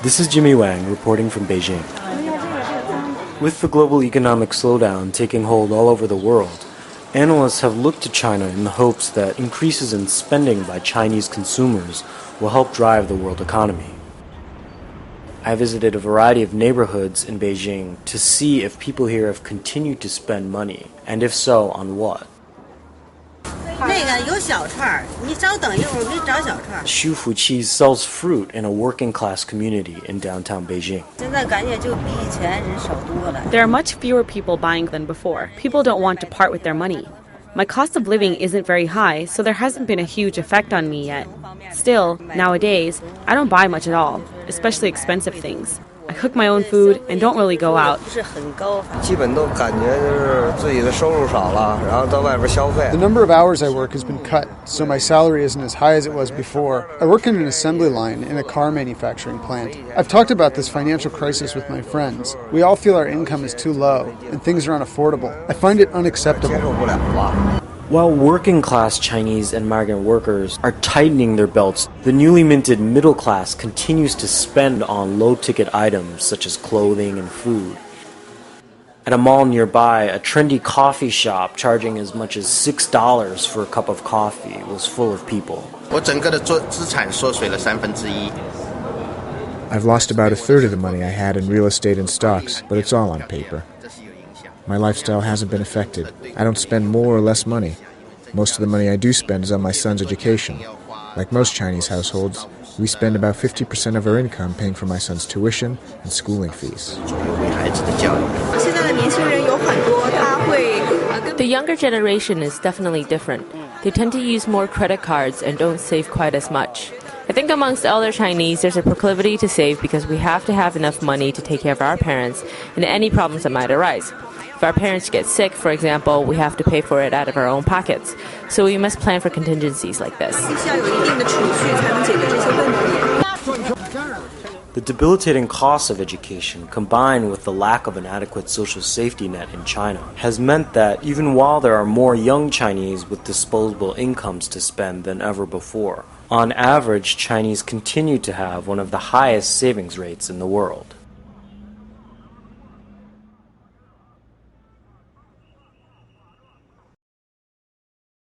This is Jimmy Wang reporting from Beijing. With the global economic slowdown taking hold all over the world, analysts have looked to China in the hopes that increases in spending by Chinese consumers will help drive the world economy. I visited a variety of neighborhoods in Beijing to see if people here have continued to spend money, and if so, on what. Shu Fu Cheese sells fruit in a working-class community in downtown Beijing. There are much fewer people buying than before. People don't want to part with their money. My cost of living isn't very high, so there hasn't been a huge effect on me yet. Still, nowadays, I don't buy much at all, especially expensive things. I cook my own food and don't really go out. The number of hours I work has been cut, so my salary isn't as high as it was before. I work in an assembly line in a car manufacturing plant. I've talked about this financial crisis with my friends. We all feel our income is too low, and things are unaffordable. I find it unacceptable. While working-class Chinese and migrant workers are tightening their belts, the newly minted middle class continues to spend on low-ticket items such as clothing and food. At a mall nearby, a trendy coffee shop charging as much as $6 for a cup of coffee was full of people. I've lost about a third of the money I had in real estate and stocks, but it's all on paper. My lifestyle hasn't been affected. I don't spend more or less money. Most of the money I do spend is on my son's education. Like most Chinese households, we spend about 50% of our income paying for my son's tuition and schooling fees. The younger generation is definitely different. They tend to use more credit cards and don't save quite as much. I think amongst elder Chinese, there's a proclivity to save because we have to have enough money to take care of our parents and any problems that might arise. If our parents get sick, for example, we have to pay for it out of our own pockets. So we must plan for contingencies like this. The debilitating cost of education, combined with the lack of an adequate social safety net in China, has meant that even while there are more young Chinese with disposable incomes to spend than ever before, on average, Chinese continue to have one of the highest savings rates in the world.